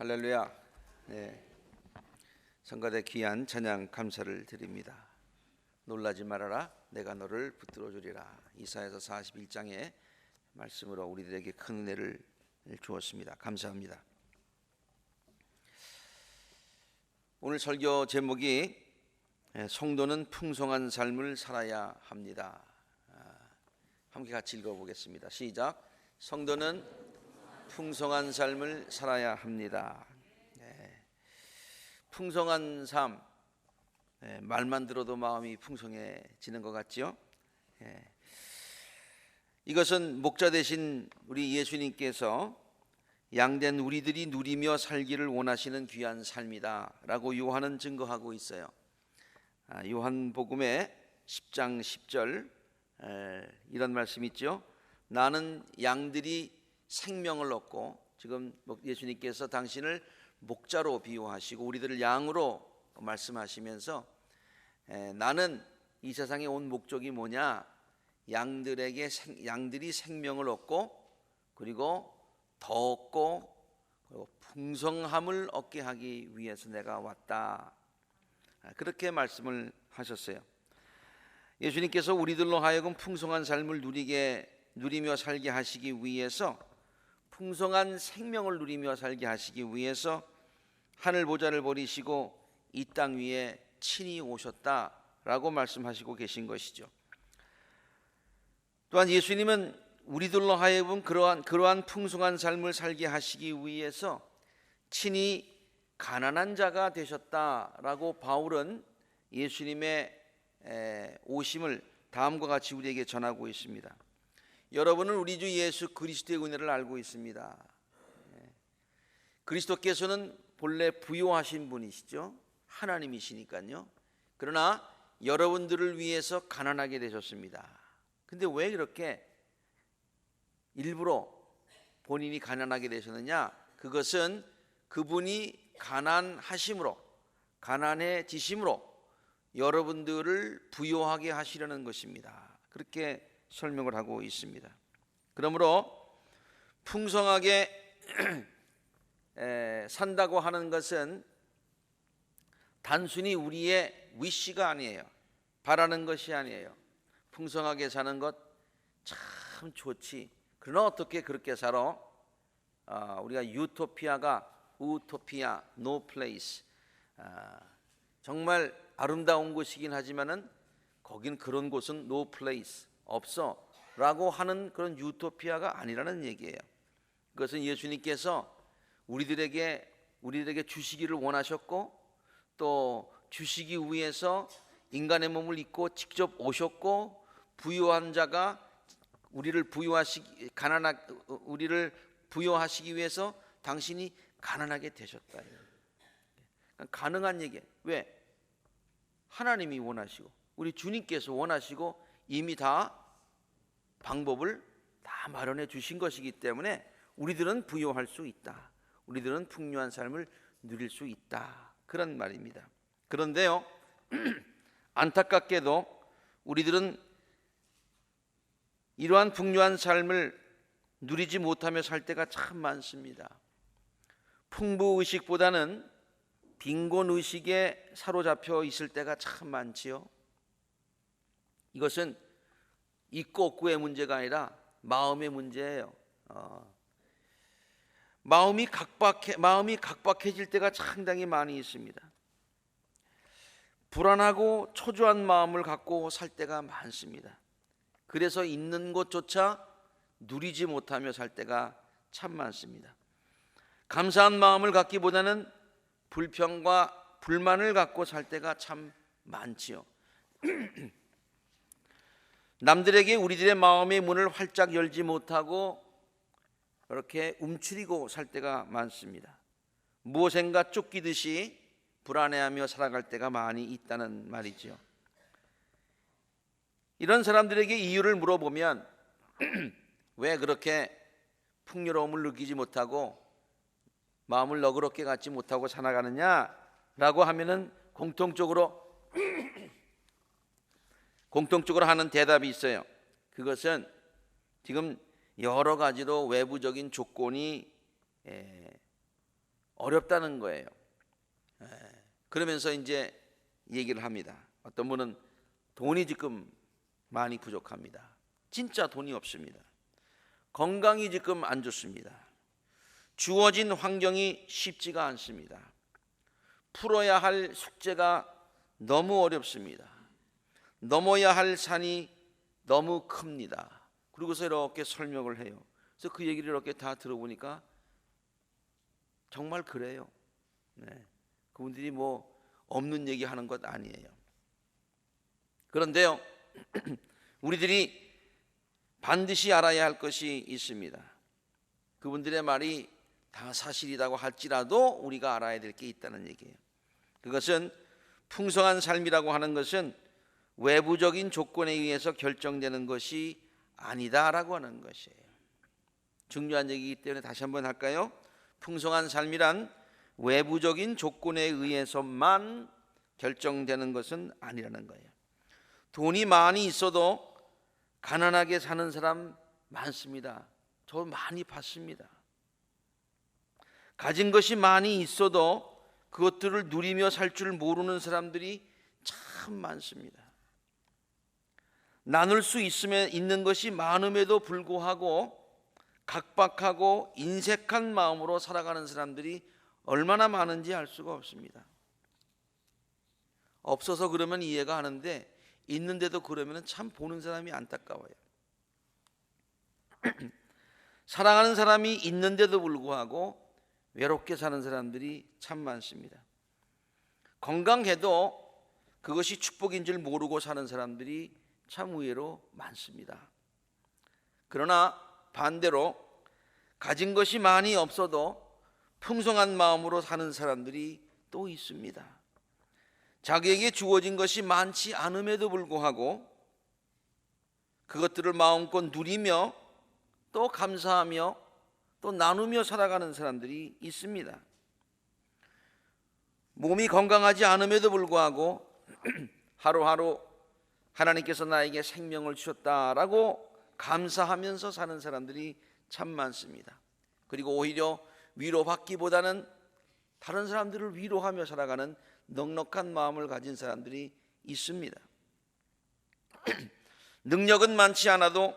할렐루야. 네. 성가대 귀한 찬양 감사를 드립니다. 놀라지 말아라, 내가 너를 붙들어 주리라. 이사야서 41장의 말씀으로 우리들에게 큰 은혜를 주었습니다. 감사합니다. 오늘 설교 제목이 성도는 풍성한 삶을 살아야 합니다. 함께 같이 읽어보겠습니다. 시작. 성도는 풍성한 삶을 살아야 합니다. 풍성한 삶, 말만 들어도 마음이 풍성해지는 것 같죠? 이것은 목자 되신 우리 예수님께서 양된 우리들이 누리며 살기를 원하시는 귀한 삶이다 라고 요한은 증거하고 있어요. 요한복음의 10장 10절 이런 말씀이 있죠. 나는 양들이 생명을 얻고, 지금 예수님께서 당신을 목자로 비유하시고 우리들을 양으로 말씀하시면서 나는 이 세상에 온 목적이 뭐냐, 양들이 생명을 얻고 그리고 더 얻고 그리고 풍성함을 얻게 하기 위해서 내가 왔다, 그렇게 말씀을 하셨어요. 예수님께서 우리들로 하여금 풍성한 삶을 누리며 살게 하시기 위해서, 풍성한 생명을 누리며 살게 하시기 위해서 하늘 보좌를 버리시고 이 땅 위에 친히 오셨다라고 말씀하시고 계신 것이죠. 또한 예수님은 우리들로 하여금 그러한 풍성한 삶을 살게 하시기 위해서 친히 가난한 자가 되셨다라고 바울은 예수님의 오심을 다음과 같이 우리에게 전하고 있습니다. 여러분은 우리 주 예수 그리스도의 은혜를 알고 있습니다. 그리스도께서는 본래 부요하신 분이시죠. 하나님이시니까요. 그러나 여러분들을 위해서 가난하게 되셨습니다. 근데 왜 이렇게 일부러 본인이 가난하게 되셨느냐? 그것은 그분이 가난해지심으로 여러분들을 부요하게 하시려는 것입니다. 그렇게 설명을 하고 있습니다. 그러므로 풍성하게 산다고 하는 것은 단순히 우리의 위시가 아니에요. 바라는 것이 아니에요. 풍성하게 사는 것 참 좋지. 그러나 어떻게 그렇게 살아? 우리가 유토피아가 우토피아, no place, 정말 아름다운 곳이긴 하지만은 거긴 그런 곳은 no place, 없어 라고 하는 그런 유토피아가 아니라는 얘기예요. 그것은 예수님께서 우리들에게 주시기를 원하셨고, 또 주시기 위해서 인간의 몸을 입고 직접 오셨고, 부유한 자가 우리를 부유하시기 위해서 당신이 가난하게 되셨다. 가능한 얘기예요. 왜? 하나님이 원하시고 우리 주님께서 원하시고 이미 다 방법을 다 마련해 주신 것이기 때문에 우리들은 부유할 수 있다. 우리들은 풍요한 삶을 누릴 수 있다. 그런 말입니다. 그런데요, 안타깝게도 우리들은 이러한 풍요한 삶을 누리지 못하며 살 때가 참 많습니다. 풍부의식보다는 빈곤의식에 사로잡혀 있을 때가 참 많지요. 이것은 있고 없고의 문제가 아니라 마음의 문제예요. 마음이 각박해질 때가 상당히 많이 있습니다. 불안하고 초조한 마음을 갖고 살 때가 많습니다. 그래서 있는 것조차 누리지 못하며 살 때가 참 많습니다. 감사한 마음을 갖기보다는 불평과 불만을 갖고 살 때가 참 많지요. 남들에게 우리들의 마음의 문을 활짝 열지 못하고 이렇게 움츠리고 살 때가 많습니다. 무엇인가 쫓기듯이 불안해하며 살아갈 때가 많이 있다는 말이죠. 이런 사람들에게 이유를 물어보면 왜 그렇게 풍요로움을 느끼지 못하고 마음을 너그럽게 갖지 못하고 살아가느냐라고 하면은 공통적으로 하는 대답이 있어요. 그것은 지금 여러 가지로 외부적인 조건이 어렵다는 거예요. 그러면서 이제 얘기를 합니다. 어떤 분은 돈이 지금 많이 부족합니다. 진짜 돈이 없습니다. 건강이 지금 안 좋습니다. 주어진 환경이 쉽지가 않습니다. 풀어야 할 숙제가 너무 어렵습니다. 넘어야 할 산이 너무 큽니다. 그리고서 이렇게 설명을 해요. 그래서 그 얘기를 이렇게 다 들어보니까 정말 그래요. 그분들이 뭐 없는 얘기 하는 것 아니에요. 그런데요, 우리들이 반드시 알아야 할 것이 있습니다. 그분들의 말이 다 사실이라고 할지라도 우리가 알아야 될 게 있다는 얘기예요. 그것은 풍성한 삶이라고 하는 것은 외부적인 조건에 의해서 결정되는 것이 아니다라고 하는 것이에요. 중요한 얘기이기 때문에 다시 한번 할까요? 풍성한 삶이란 외부적인 조건에 의해서만 결정되는 것은 아니라는 거예요. 돈이 많이 있어도 가난하게 사는 사람 많습니다. 저 많이 봤습니다. 가진 것이 많이 있어도 그것들을 누리며 살 줄 모르는 사람들이 참 많습니다. 나눌 수 있는 것이 많음에도 불구하고 각박하고 인색한 마음으로 살아가는 사람들이 얼마나 많은지 알 수가 없습니다. 없어서 그러면 이해가 하는데 있는데도 그러면 참 보는 사람이 안타까워요. 사랑하는 사람이 있는데도 불구하고 외롭게 사는 사람들이 참 많습니다. 건강해도 그것이 축복인 줄 모르고 사는 사람들이 참 의외로 많습니다. 그러나 반대로 가진 것이 많이 없어도 풍성한 마음으로 사는 사람들이 또 있습니다. 자기에게 주어진 것이 많지 않음에도 불구하고 그것들을 마음껏 누리며 또 감사하며 또 나누며 살아가는 사람들이 있습니다. 몸이 건강하지 않음에도 불구하고 하루하루 하나님께서 나에게 생명을 주셨다라고 감사하면서 사는 사람들이 참 많습니다. 그리고 오히려 위로받기보다는 다른 사람들을 위로하며 살아가는 넉넉한 마음을 가진 사람들이 있습니다. 능력은 많지 않아도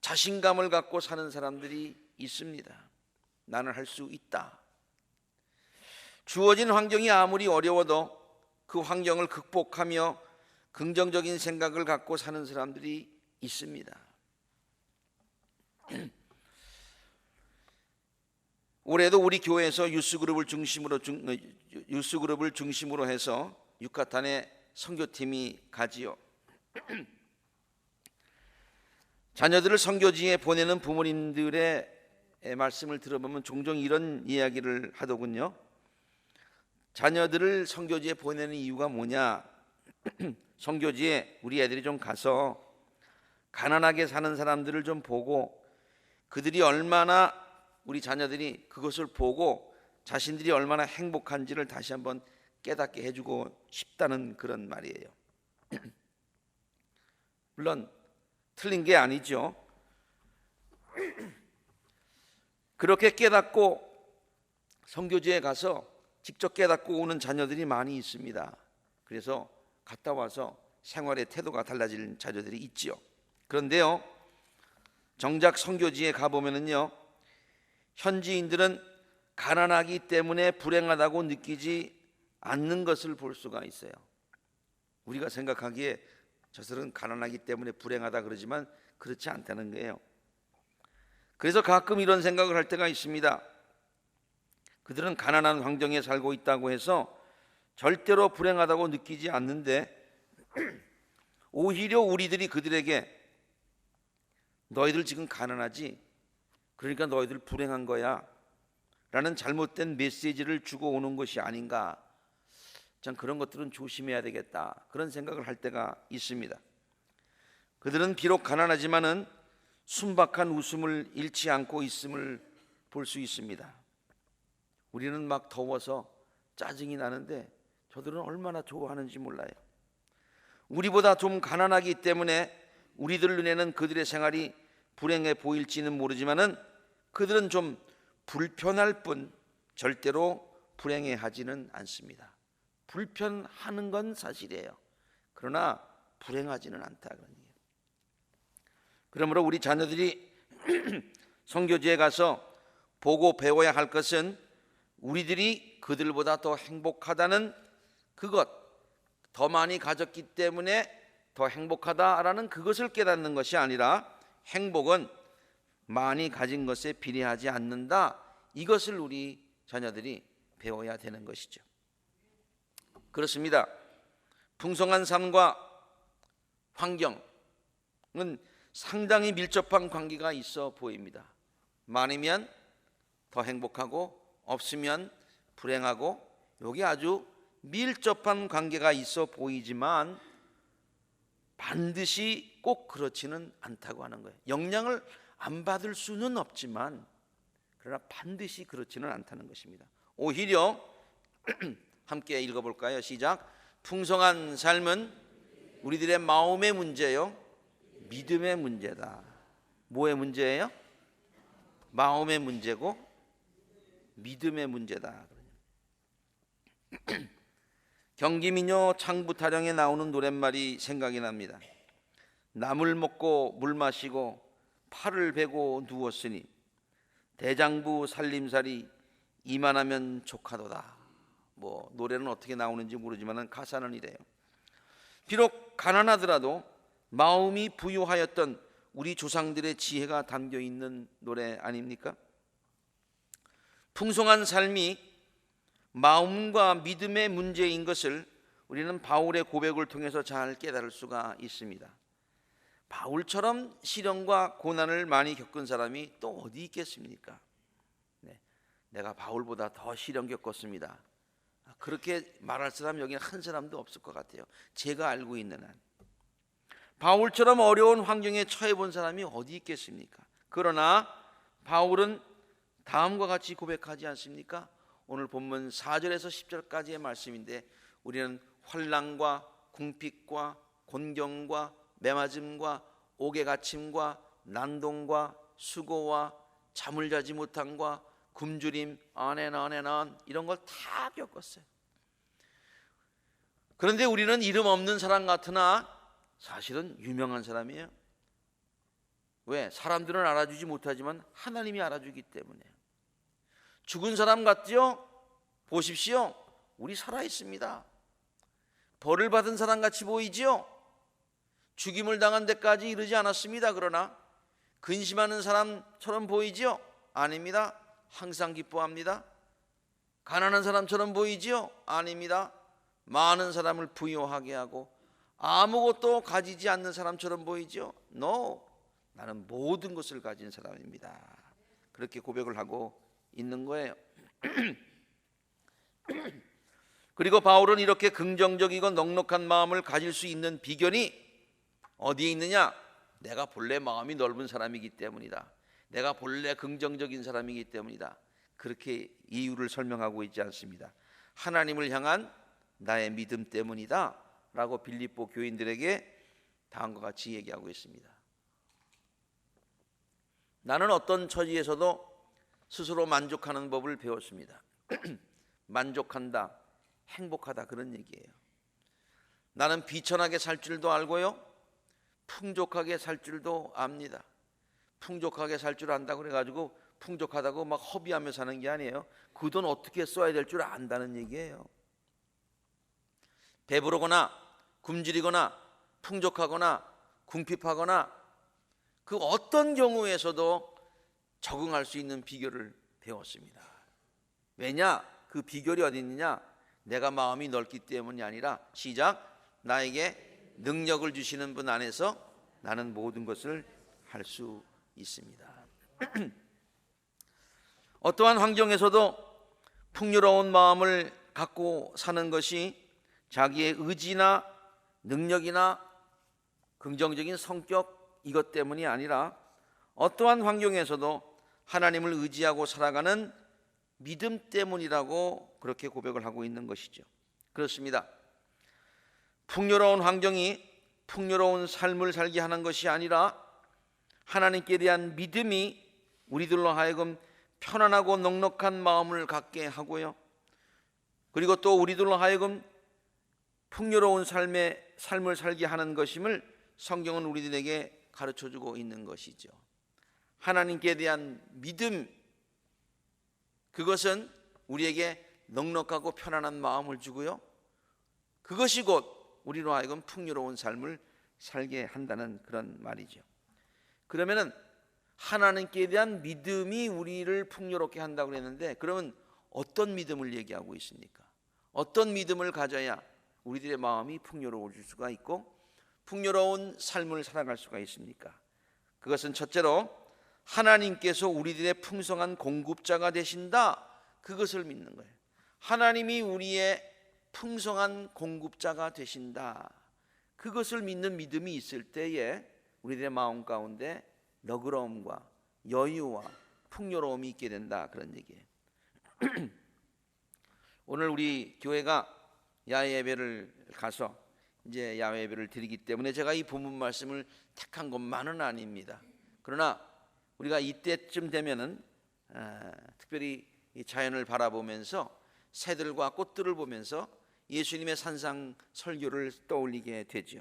자신감을 갖고 사는 사람들이 있습니다. 나는 할 수 있다. 주어진 환경이 아무리 어려워도 그 환경을 극복하며 긍정적인 생각을 갖고 사는 사람들이 있습니다. 올해도 우리 교회에서 유스그룹을 중심으로 해서 유카탄에 선교팀이 가지요. 자녀들을 선교지에 보내는 부모님들의 말씀을 들어보면 종종 이런 이야기를 하더군요. 자녀들을 선교지에 보내는 이유가 뭐냐? 선교지에 우리 애들이 좀 가서 가난하게 사는 사람들을 좀 보고 그들이 얼마나 우리 자녀들이 그것을 보고 자신들이 얼마나 행복한지를 다시 한번 깨닫게 해주고 싶다는 그런 말이에요. 물론 틀린 게 아니죠. 그렇게 깨닫고 선교지에 가서 직접 깨닫고 오는 자녀들이 많이 있습니다. 그래서 갔다 와서 생활의 태도가 달라질 자녀들이 있죠. 그런데요, 정작 선교지에 가보면은요, 현지인들은 가난하기 때문에 불행하다고 느끼지 않는 것을 볼 수가 있어요. 우리가 생각하기에 저들은 가난하기 때문에 불행하다 그러지만 그렇지 않다는 거예요. 그래서 가끔 이런 생각을 할 때가 있습니다. 그들은 가난한 환경에 살고 있다고 해서 절대로 불행하다고 느끼지 않는데 오히려 우리들이 그들에게 너희들 지금 가난하지? 그러니까 너희들 불행한 거야 라는 잘못된 메시지를 주고 오는 것이 아닌가. 참 그런 것들은 조심해야 되겠다, 그런 생각을 할 때가 있습니다. 그들은 비록 가난하지만은 순박한 웃음을 잃지 않고 있음을 볼 수 있습니다. 우리는 막 더워서 짜증이 나는데 저들은 얼마나 좋아하는지 몰라요. 우리보다 좀 가난하기 때문에 우리들 눈에는 그들의 생활이 불행해 보일지는 모르지만은 그들은 좀 불편할 뿐 절대로 불행해하지는 않습니다. 불편하는 건 사실이에요. 그러나 불행하지는 않다 그런 얘기예요. 그러므로 우리 자녀들이 선교지에 가서 보고 배워야 할 것은 우리들이 그들보다 더 행복하다는 그것, 더 많이 가졌기 때문에 더 행복하다라는 그것을 깨닫는 것이 아니라 행복은 많이 가진 것에 비례하지 않는다, 이것을 우리 자녀들이 배워야 되는 것이죠. 그렇습니다. 풍성한 삶과 환경은 상당히 밀접한 관계가 있어 보입니다. 많으면 더 행복하고 없으면 불행하고, 여기 아주 밀접한 관계가 있어 보이지만 반드시 꼭 그렇지는 않다고 하는 거예요. 영향을 안 받을 수는 없지만 그러나 반드시 그렇지는 않다는 것입니다. 오히려 함께 읽어볼까요? 시작. 풍성한 삶은 우리들의 마음의 문제요, 믿음의 문제다. 뭐의 문제예요? 마음의 문제고 믿음의 문제다. 경기민요 창부타령에 나오는 노랫말이 생각이 납니다. 나물 먹고 물 마시고 팔을 베고 누웠으니 대장부 살림살이 이만하면 족하도다. 뭐 노래는 어떻게 나오는지 모르지만 가사는 이래요. 비록 가난하더라도 마음이 부유하였던 우리 조상들의 지혜가 담겨 있는 노래 아닙니까? 풍성한 삶이 마음과 믿음의 문제인 것을 우리는 바울의 고백을 통해서 잘 깨달을 수가 있습니다. 바울처럼 시련과 고난을 많이 겪은 사람이 또 어디 있겠습니까? 내가 바울보다 더 시련 겪었습니다. 그렇게 말할 사람 여기는 한 사람도 없을 것 같아요. 제가 알고 있는 한. 바울처럼 어려운 환경에 처해 본 사람이 어디 있겠습니까? 그러나 바울은 다음과 같이 고백하지 않습니까? 오늘 본문 4절에서 10절까지의 말씀인데, 우리는 환난과 궁핍과 곤경과 매맞음과 옥에 갇힘과 난동과 수고와 잠을 자지 못함과 굶주림, on 이런 걸 다 겪었어요. 그런데 우리는 이름 없는 사람 같으나 사실은 유명한 사람이에요. 왜? 사람들은 알아주지 못하지만 하나님이 알아주기 때문에. 죽은 사람 같죠? 보십시오, 우리 살아있습니다. 벌을 받은 사람 같이 보이지요? 죽임을 당한 데까지 이르지 않았습니다. 그러나 근심하는 사람처럼 보이지요? 아닙니다. 항상 기뻐합니다. 가난한 사람처럼 보이지요? 아닙니다. 많은 사람을 부유하게 하고 아무것도 가지지 않는 사람처럼 보이지요? No, 나는 모든 것을 가진 사람입니다. 그렇게 고백을 하고 있는 거예요. 그리고 바울은 이렇게 긍정적이고 넉넉한 마음을 가질 수 있는 비결이 어디에 있느냐? 내가 본래 마음이 넓은 사람이기 때문이다. 내가 본래 긍정적인 사람이기 때문이다. 그렇게 이유를 설명하고 있지 않습니다. 하나님을 향한 나의 믿음 때문이다 라고 빌립보 교인들에게 다음과 같이 얘기하고 있습니다. 나는 어떤 처지에서도 스스로 만족하는 법을 배웠습니다. 만족한다, 행복하다, 그런 얘기예요. 나는 비천하게 살 줄도 알고요, 풍족하게 살 줄도 압니다. 풍족하게 살 줄 안다고 그래가지고 풍족하다고 막 허비하며 사는 게 아니에요. 그 돈 어떻게 써야 될 줄 안다는 얘기예요. 배부르거나 굶주리거나 풍족하거나 궁핍하거나 그 어떤 경우에서도 적응할 수 있는 비결을 배웠습니다. 왜냐? 그 비결이 어디 있느냐? 내가 마음이 넓기 때문이 아니라, 시작, 나에게 능력을 주시는 분 안에서 나는 모든 것을 할 수 있습니다. 어떠한 환경에서도 풍요로운 마음을 갖고 사는 것이 자기의 의지나 능력이나 긍정적인 성격 이것 때문이 아니라 어떠한 환경에서도 하나님을 의지하고 살아가는 믿음 때문이라고 그렇게 고백을 하고 있는 것이죠. 그렇습니다. 풍요로운 환경이 풍요로운 삶을 살게 하는 것이 아니라 하나님께 대한 믿음이 우리들로 하여금 편안하고 넉넉한 마음을 갖게 하고요. 그리고 또 우리들로 하여금 풍요로운 삶을 살게 하는 것임을 성경은 우리들에게 가르쳐주고 있는 것이죠. 하나님께 대한 믿음, 그것은 우리에게 넉넉하고 편안한 마음을 주고요, 그것이 곧 우리로 하여금 풍요로운 삶을 살게 한다는 그런 말이죠. 그러면은 하나님께 대한 믿음이 우리를 풍요롭게 한다고 그랬는데, 그러면 어떤 믿음을 얘기하고 있습니까? 어떤 믿음을 가져야 우리들의 마음이 풍요로워질 수가 있고 풍요로운 삶을 살아갈 수가 있습니까? 그것은 첫째로 하나님께서 우리들의 풍성한 공급자가 되신다, 그것을 믿는 거예요. 하나님이 우리의 풍성한 공급자가 되신다, 그것을 믿는 믿음이 있을 때에 우리들의 마음 가운데 너그러움과 여유와 풍요로움이 있게 된다, 그런 얘기예요. 오늘 우리 교회가 야외 예배를 가서 이제 야외 예배를 드리기 때문에 제가 이 본문 말씀을 택한 것만은 아닙니다. 그러나 우리가 이때쯤 되면은 특별히 이 자연을 바라보면서 새들과 꽃들을 보면서 예수님의 산상 설교를 떠올리게 되죠.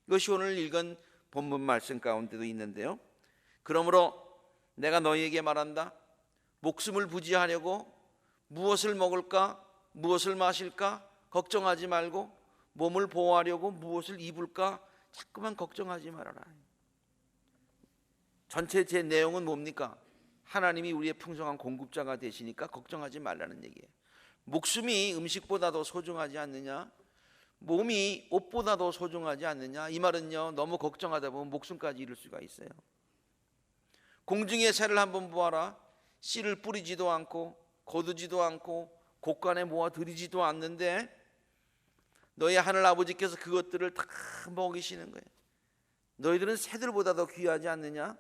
이것이 오늘 읽은 본문 말씀 가운데도 있는데요. 그러므로 내가 너희에게 말한다. 목숨을 부지하려고 무엇을 먹을까, 무엇을 마실까 걱정하지 말고, 몸을 보호하려고 무엇을 입을까 자꾸만 걱정하지 말아라. 전체 제 내용은 뭡니까? 하나님이 우리의 풍성한 공급자가 되시니까 걱정하지 말라는 얘기예요. 목숨이 음식보다도 소중하지 않느냐, 몸이 옷보다도 소중하지 않느냐, 이 말은요, 너무 걱정하다 보면 목숨까지 잃을 수가 있어요. 공중의 새를 한번 보아라. 씨를 뿌리지도 않고 거두지도 않고 곡간에 모아 들이지도 않는데 너희 하늘 아버지께서 그것들을 다 먹이시는 거예요. 너희들은 새들보다도 귀하지 않느냐?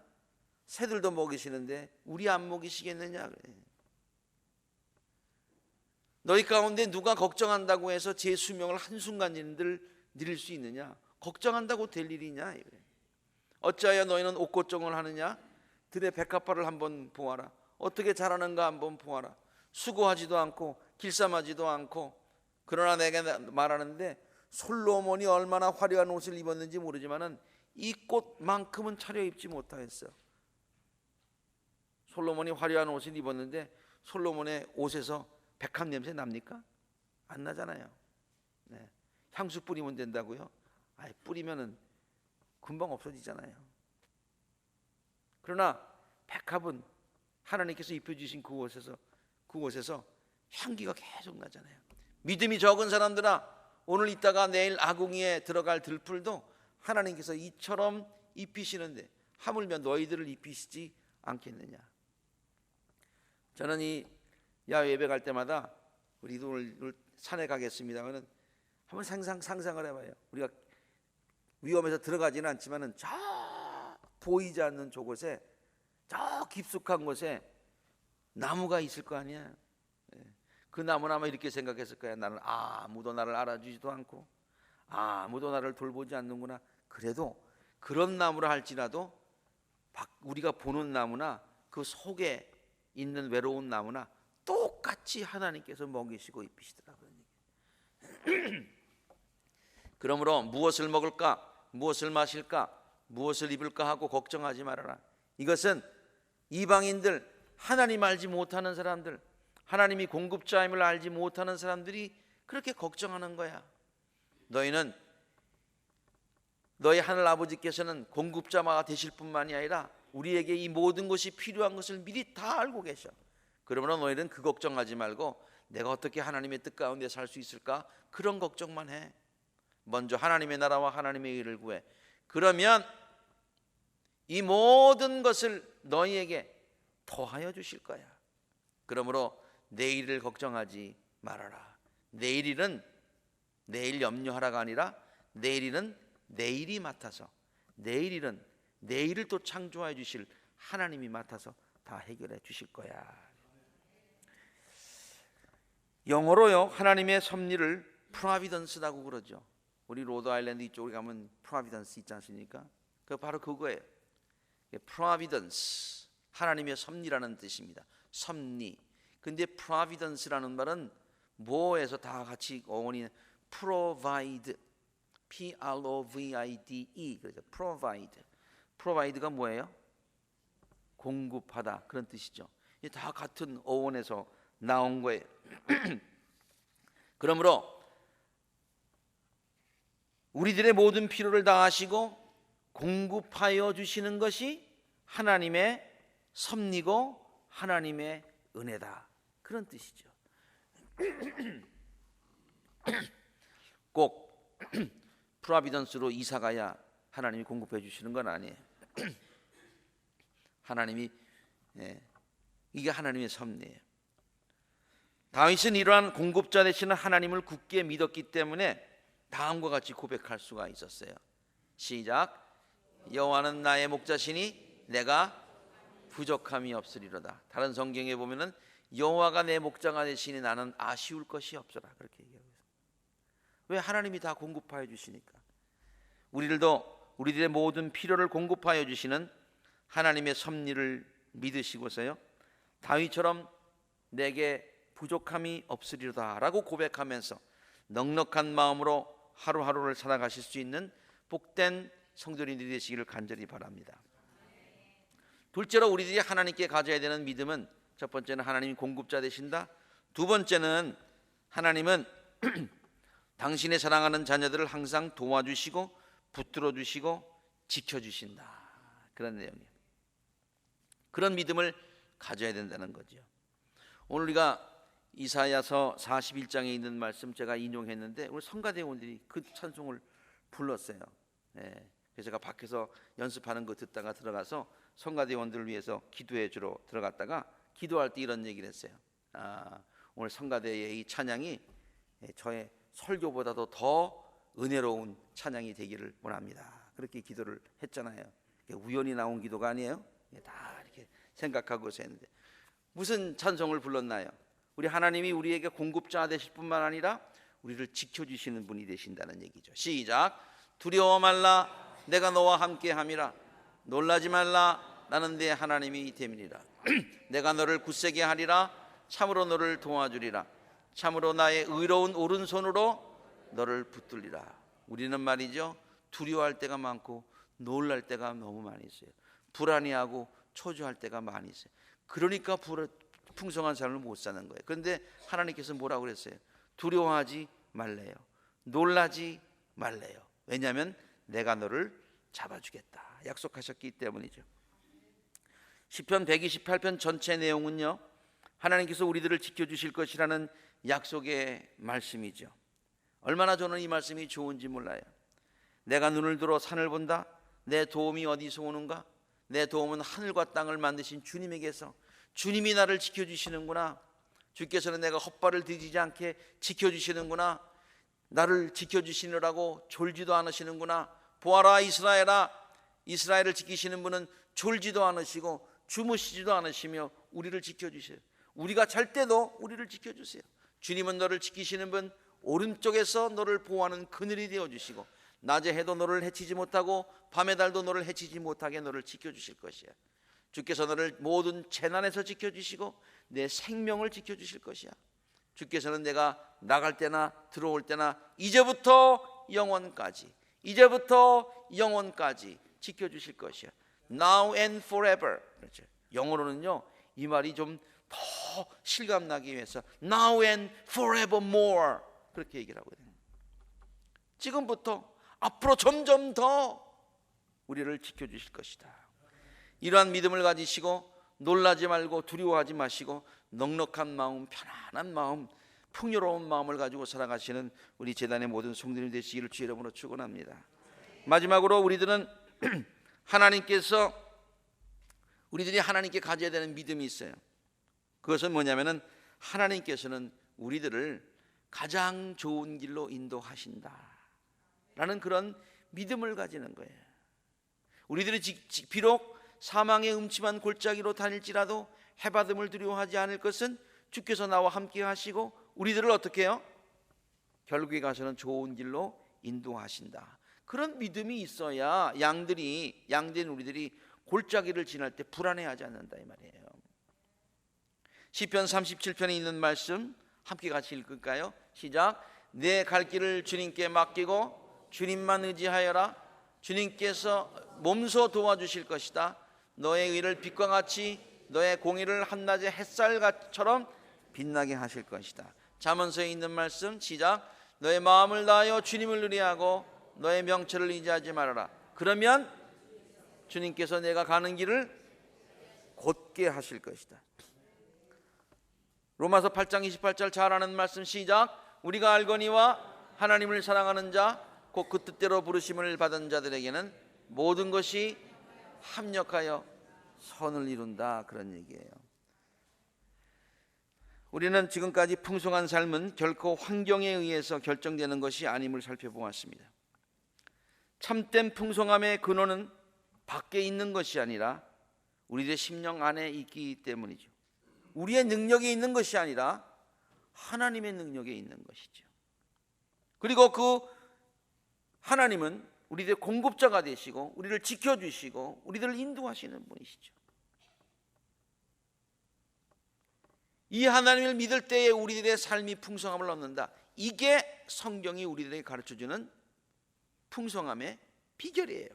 새들도 먹이시는데 우리 안 먹이시겠느냐? 그래. 너희 가운데 누가 걱정한다고 해서 제 수명을 한순간인들 누릴 수 있느냐? 걱정한다고 될 일이냐? 어찌하여 너희는 옥고정을 하느냐? 들의 백합화를 한번 보아라. 어떻게 자라는가 한번 보아라. 수고하지도 않고 길쌈하지도 않고, 그러나 내가 말하는데 솔로몬이 얼마나 화려한 옷을 입었는지 모르지만은 이 꽃만큼은 차려입지 못하였어. 솔로몬이 화려한 옷을 입었는데 솔로몬의 옷에서 백합 냄새 납니까? 안 나잖아요. 네. 향수 뿌리면 된다고요? 뿌리면은 금방 없어지잖아요. 그러나 백합은 하나님께서 입혀주신 그곳에서 향기가 계속 나잖아요. 믿음이 적은 사람들아, 오늘 있다가 내일 아궁이에 들어갈 들풀도 하나님께서 이처럼 입히시는데 하물며 너희들을 입히시지 않겠느냐. 저는 이 야외 예배 갈 때마다 우리도 오늘 산에 가겠습니다만은 한번 상상을 해봐요. 우리가 위험해서 들어가지는 않지만은 저 보이지 않는 저곳에, 저 깊숙한 곳에 나무가 있을 거 아니야. 그 나무는 아마 이렇게 생각했을 거야. 나는 아무도 나를 알아주지도 않고 아무도 나를 돌보지 않는구나. 그래도 그런 나무라 할지라도 우리가 보는 나무나 그 속에 있는 외로운 나무나 똑같이 하나님께서 먹이시고 입히시더라고요. 그러므로 무엇을 먹을까, 무엇을 마실까, 무엇을 입을까 하고 걱정하지 말아라. 이것은 이방인들, 하나님 알지 못하는 사람들, 하나님이 공급자임을 알지 못하는 사람들이 그렇게 걱정하는 거야. 너희는 너희 하늘 아버지께서는 공급자가 되실 뿐만이 아니라 우리에게 이 모든 것이 필요한 것을 미리 다 알고 계셔. 그러므로 너희는 그 걱정하지 말고 내가 어떻게 하나님의 뜻 가운데 살 수 있을까, 그런 걱정만 해. 먼저 하나님의 나라와 하나님의 의를 구해. 그러면 이 모든 것을 너희에게 더하여 주실 거야. 그러므로 내일을 걱정하지 말아라. 내일 염려하라가 아니라 내일은 내일이 맡아서, 내일은 내일을 또 창조해 주실 하나님이 맡아서 다 해결해 주실 거야. 영어로요, 하나님의 섭리를 프로비던스라고 그러죠. 우리 로드아일랜드 이쪽에 가면 프로비던스 있지 않습니까? 그 바로 그거예요. 프로비던스, 하나님의 섭리라는 뜻입니다. 섭리. 근데 providence라는 말은 뭐에서 다 같이 어원이 provide, P-R-O-V-I-D-E. 그래서 provide. provide가 뭐예요? 공급하다, 그런 뜻이죠. 이게 다 같은 어원에서 나온 거예요. 그러므로 우리들의 모든 필요를 다하시고 공급하여 주시는 것이 하나님의 섭리고 하나님의 은혜다, 그런 뜻이죠. 꼭 프로비던스로 이사 가야 하나님이 공급해 주시는 건 아니에요. 하나님이, 이게 하나님의 섭리예요. 다윗은 이러한 공급자 되시는 하나님을 굳게 믿었기 때문에 다음과 같이 고백할 수가 있었어요. 시작. 여호와는 나의 목자시니 내가 부족함이 없으리로다. 다른 성경에 보면은 여호와가 내 목자가 되시니 나는 아쉬울 것이 없어라, 그렇게 얘기하고 있어요. 왜? 하나님이 다 공급하여 주시니까. 우리들의 모든 필요를 공급하여 주시는 하나님의 섭리를 믿으시고서요, 다윗처럼 내게 부족함이 없으리로다 라고 고백하면서 넉넉한 마음으로 하루하루를 살아가실 수 있는 복된 성도님들이 되시기를 간절히 바랍니다. 둘째로 우리들이 하나님께 가져야 되는 믿음은, 첫 번째는 하나님이 공급자 되신다. 두 번째는 하나님은 당신의 사랑하는 자녀들을 항상 도와주시고 붙들어 주시고 지켜주신다, 그런 내용이에요. 그런 믿음을 가져야 된다는 거죠. 오늘 우리가 이사야서 41장에 있는 말씀 제가 인용했는데 오늘 성가대원들이 그 찬송을 불렀어요. 그래서 제가 밖에서 연습하는 거 듣다가 들어가서 성가대원들을 위해서 기도해 주러 들어갔다가 기도할 때 이런 얘기를 했어요. 오늘 성가대의 이 찬양이 저의 설교보다도 더 은혜로운 찬양이 되기를 원합니다, 그렇게 기도를 했잖아요. 우연히 나온 기도가 아니에요. 다 이렇게 생각하고서 했는데 무슨 찬송을 불렀나요? 우리 하나님이 우리에게 공급자 되실 뿐만 아니라 우리를 지켜주시는 분이 되신다는 얘기죠. 시작. 두려워 말라, 내가 너와 함께함이라. 놀라지 말라, 나는 네 하나님이 됨이니라. 내가 너를 굳세게 하리라. 참으로 너를 도와주리라. 참으로 나의 의로운 오른손으로 너를 붙들리라. 우리는 말이죠, 두려워할 때가 많고 놀랄 때가 너무 많이 있어요. 불안해하고 초조할 때가 많이 있어요. 그러니까 풍성한 삶을 못 사는 거예요. 그런데 하나님께서 뭐라고 그랬어요? 두려워하지 말래요. 놀라지 말래요. 왜냐하면 내가 너를 잡아주겠다 약속하셨기 때문이죠. 시편 128편 전체 내용은요, 하나님께서 우리들을 지켜주실 것이라는 약속의 말씀이죠. 얼마나 저는 이 말씀이 좋은지 몰라요. 내가 눈을 들어 산을 본다. 내 도움이 어디서 오는가? 내 도움은 하늘과 땅을 만드신 주님에게서. 주님이 나를 지켜주시는구나. 주께서는 내가 헛발을 디디지 않게 지켜주시는구나. 나를 지켜주시느라고 졸지도 않으시는구나. 보아라 이스라엘아, 이스라엘을 지키시는 분은 졸지도 않으시고 주무시지도 않으시며 우리를 지켜주세요. 우리가 잘 때도 우리를 지켜주세요. 주님은 너를 지키시는 분, 오른쪽에서 너를 보호하는 그늘이 되어주시고 낮에 해도 너를 해치지 못하고 밤의 달도 너를 해치지 못하게 너를 지켜주실 것이야. 주께서 너를 모든 재난에서 지켜주시고 내 생명을 지켜주실 것이야. 주께서는 내가 나갈 때나 들어올 때나 이제부터 영원까지 지켜주실 것이야. Now and forever. 그렇죠. 영어로는요, 이 말이 좀 더 실감나기 위해서 Now and forevermore 그렇게 얘기를 하고 있는 거예요. 지금부터 앞으로 점점 더 우리를 지켜주실 것이다. 이러한 믿음을 가지시고 놀라지 말고 두려워하지 마시고 넉넉한 마음, 편안한 마음, 풍요로운 마음을 가지고 살아가시는 우리 재단의 모든 성도님 되시기를 주의 이름으로 축원합니다. 마지막으로 우리들은 우리들이 하나님께 가져야 되는 믿음이 있어요. 그것은 뭐냐면은 하나님께서는 우리들을 가장 좋은 길로 인도하신다 라는 그런 믿음을 가지는 거예요. 우리들이 비록 사망의 음침한 골짜기로 다닐지라도 해받음을 두려워하지 않을 것은 주께서 나와 함께 하시고 우리들을 어떻게 해요? 결국에 가서는 좋은 길로 인도하신다. 그런 믿음이 있어야 양된 우리들이 골짜기를 지날 때 불안해하지 않는다 이 말이에요. 시편 37편에 있는 말씀 함께 같이 읽을까요? 시작. 내 갈 길을 주님께 맡기고 주님만 의지하여라. 주님께서 몸소 도와주실 것이다. 너의 의를 빛과 같이 너의 공의를 한낮의 햇살처럼 빛나게 하실 것이다. 잠언서에 있는 말씀 시작. 너의 마음을 다하여 주님을 의뢰하고 너의 명철을 의지하지 말아라. 그러면 주님께서 내가 가는 길을 곧게 하실 것이다. 로마서 8장 28절 잘 아는 말씀 시작. 우리가 알거니와 하나님을 사랑하는 자 곧 그 뜻대로 부르심을 받은 자들에게는 모든 것이 합력하여 선을 이룬다. 그런 얘기예요. 우리는 지금까지 풍성한 삶은 결코 환경에 의해서 결정되는 것이 아님을 살펴보았습니다. 참된 풍성함의 근원은 밖에 있는 것이 아니라 우리의 심령 안에 있기 때문이죠. 우리의 능력에 있는 것이 아니라 하나님의 능력에 있는 것이죠. 그리고 그 하나님은 우리들의 공급자가 되시고 우리를 지켜주시고 우리들을 인도하시는 분이시죠. 이 하나님을 믿을 때에 우리들의 삶이 풍성함을 얻는다. 이게 성경이 우리들에게 가르쳐주는 풍성함의 비결이에요.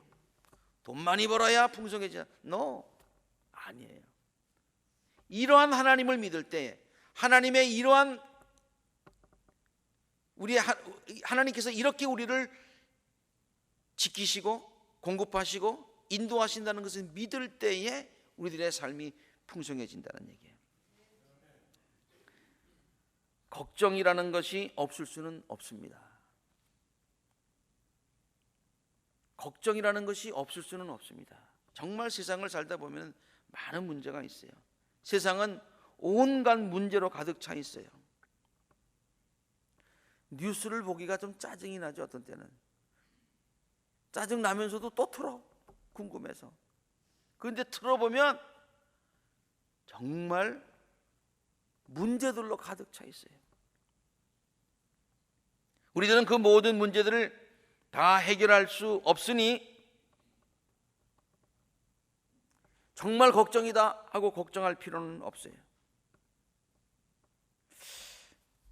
돈 많이 벌어야 풍성해지나? No, 아니에요. 이러한 하나님을 믿을 때에 하나님의 이러한 하나님께서 이렇게 우리를 지키시고 공급하시고 인도하신다는 것을 믿을 때에 우리들의 삶이 풍성해진다는 얘기예요. 걱정이라는 것이 없을 수는 없습니다. 걱정이라는 것이 없을 수는 없습니다. 정말 세상을 살다 보면 많은 문제가 있어요. 세상은 온갖 문제로 가득 차 있어요. 뉴스를 보기가 좀 짜증이 나죠. 어떤 때는 짜증 나면서도 또 틀어, 궁금해서. 그런데 틀어보면 정말 문제들로 가득 차 있어요. 우리들은 그 모든 문제들을 다 해결할 수 없으니 정말 걱정이다 하고 걱정할 필요는 없어요.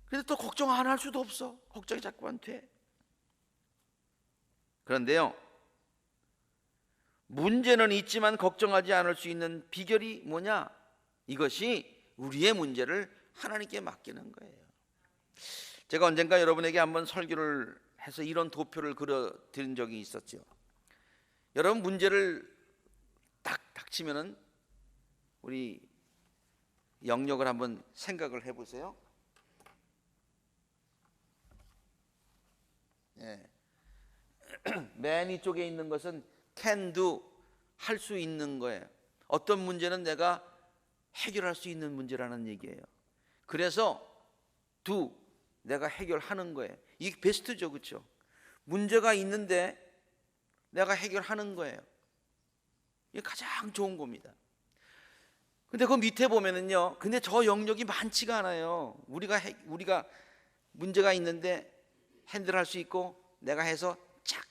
그런데 또 걱정 안 할 수도 없어. 걱정이 자꾸만 돼. 그런데요, 문제는 있지만 걱정하지 않을 수 있는 비결이 뭐냐? 이것이 우리의 문제를 하나님께 맡기는 거예요. 제가 언젠가 여러분에게 한번 설교를 해서 이런 도표를 그려드린 적이 있었죠. 여러분, 문제를 딱 닥치면은 우리 영역을 한번 생각을 해보세요. 예. 맨 이쪽에 있는 것은 can do, 할 수 있는 거예요. 어떤 문제는 내가 해결할 수 있는 문제라는 얘기예요. 그래서 do, 내가 해결하는 거예요. 이게 베스트죠, 그렇죠? 문제가 있는데 내가 해결하는 거예요. 이게 가장 좋은 겁니다. 근데 그 밑에 보면은요, 근데 저 영역이 많지가 않아요. 우리가 문제가 있는데 핸들할 수 있고 내가 해서 착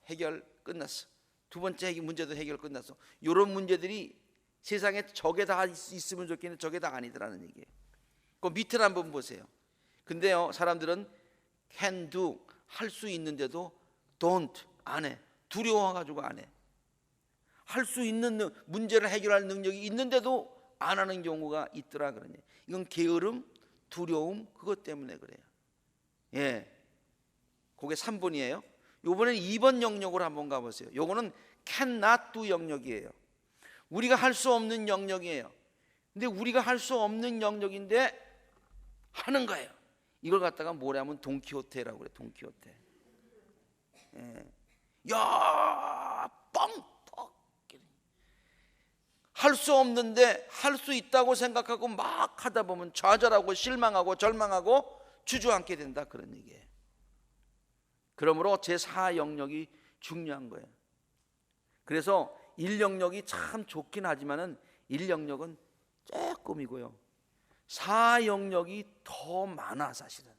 해결 끝났어. 두 번째 문제도 해결 끝났어. 이런 문제들이 세상에 저게 다 있으면 좋겠는데 저게 다 아니더라는 얘기예요. 그 밑을 한번 보세요. 근데요, 사람들은 can do, 할 수 있는데도 don't, 안 해. 두려워가지고 안 해. 할 수 있는 문제를 해결할 능력이 있는데도 안 하는 경우가 있더라 그러냐. 이건 게으름, 두려움, 그것 때문에 그래요. 예, 그게 3번이에요. 요번엔 2번 영역으로 한번 가보세요. 요거는 cannot do 영역이에요. 우리가 할 수 없는 영역이에요. 근데 우리가 할 수 없는 영역인데 하는 거예요. 이걸 갖다가 뭐라 하면 돈키호테라고 그래. 돈키호테. 예. 야, 뻥떡. 할 수 없는데 할 수 있다고 생각하고 막 하다 보면 좌절하고 실망하고 절망하고 주저앉게 된다, 그런 얘기예요. 그러므로 제4 영역이 중요한 거예요. 그래서 1영역이 참 좋긴 하지만은 1영역은 조금이고요. 4영역이 더 많아, 사실은.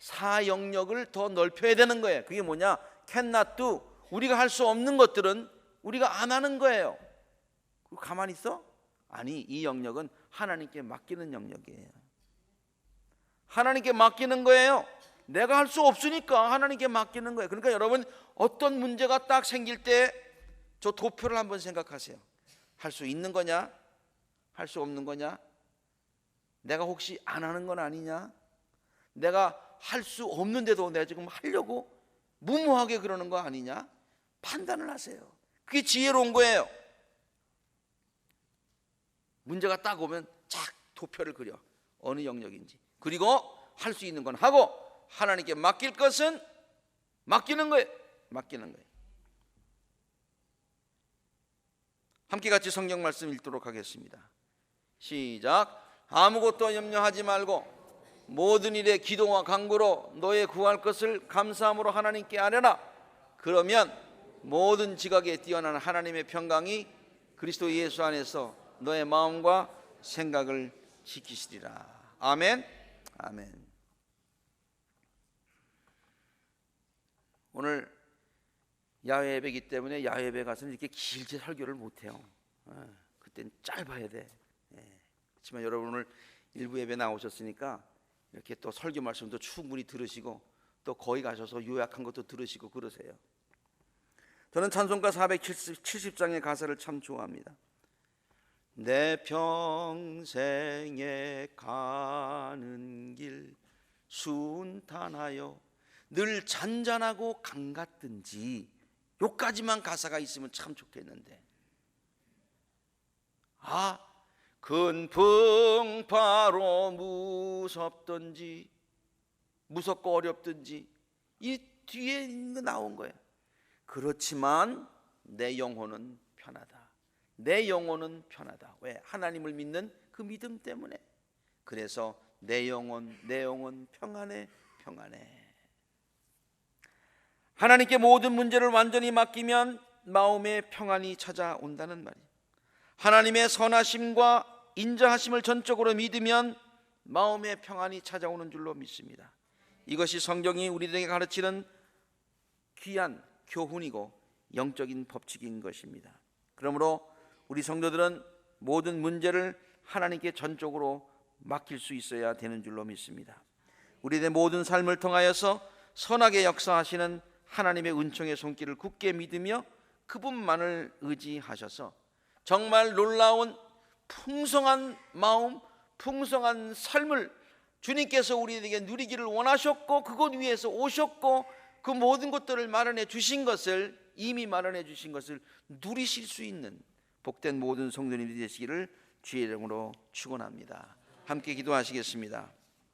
4영역을 더 넓혀야 되는 거예요. 그게 뭐냐? cannot do. 우리가 할 수 없는 것들은 우리가 안 하는 거예요. 가만히 있어? 아니, 이 영역은 하나님께 맡기는 영역이에요. 하나님께 맡기는 거예요. 내가 할 수 없으니까 하나님께 맡기는 거예요. 그러니까 여러분, 어떤 문제가 딱 생길 때 저 도표를 한번 생각하세요. 할 수 있는 거냐? 할 수 없는 거냐? 내가 혹시 안 하는 건 아니냐? 내가 할 수 없는데도 내가 지금 하려고 무모하게 그러는 거 아니냐? 판단을 하세요. 그게 지혜로운 거예요. 문제가 딱 오면 쫙 도표를 그려. 어느 영역인지. 그리고 할 수 있는 건 하고 하나님께 맡길 것은 맡기는 거예요. 맡기는 거예요. 함께 같이 성경 말씀 읽도록 하겠습니다. 시작. 아무것도 염려하지 말고 모든 일에 기도와 간구로 너의 구할 것을 감사함으로 하나님께 아뢰라. 그러면 모든 지각에 뛰어난 하나님의 평강이 그리스도 예수 안에서 너의 마음과 생각을 지키시리라. 아멘. 아멘. 오늘 야외 예배이기 때문에 야외 예배 가서는 이렇게 길게 설교를 못해요. 그때는 짧아야 돼. 그렇지만 여러분 오늘 일부 예배 나오셨으니까 이렇게 또 설교 말씀도 충분히 들으시고 또 거기 가셔서 요약한 것도 들으시고 그러세요. 저는 찬송가 470장의 가사를 참 좋아합니다. 내 평생에 가는 길 순탄하여 늘 잔잔하고 강 같든지, 요까지만 가사가 있으면 참 좋겠는데, 큰 풍파로 무섭든지, 무섭고 어렵든지, 이 뒤에 있는 거 나온 거예요. 그렇지만 내 영혼은 편하다. 내 영혼은 편하다. 왜? 하나님을 믿는 그 믿음 때문에. 그래서 내 영혼 평안해, 평안해. 하나님께 모든 문제를 완전히 맡기면 마음의 평안이 찾아온다는 말이에요. 하나님의 선하심과 인자하심을 전적으로 믿으면 마음의 평안이 찾아오는 줄로 믿습니다. 이것이 성경이 우리들에게 가르치는 귀한 교훈이고 영적인 법칙인 것입니다. 그러므로 우리 성도들은 모든 문제를 하나님께 전적으로 맡길 수 있어야 되는 줄로 믿습니다. 우리의 모든 삶을 통하여서 선하게 역사하시는 하나님의 은총의 손길을 굳게 믿으며 그분만을 의지하셔서 정말 놀라운 풍성한 마음, 풍성한 삶을 주님께서 우리에게 누리기를 원하셨고, 그것 위에서 오셨고, 그 모든 것들을 마련해 주신 것을, 이미 마련해 주신 것을 누리실 수 있는 복된 모든 성도님들이 되시기를 주의 이름으로 축원합니다. 함께 기도하시겠습니다.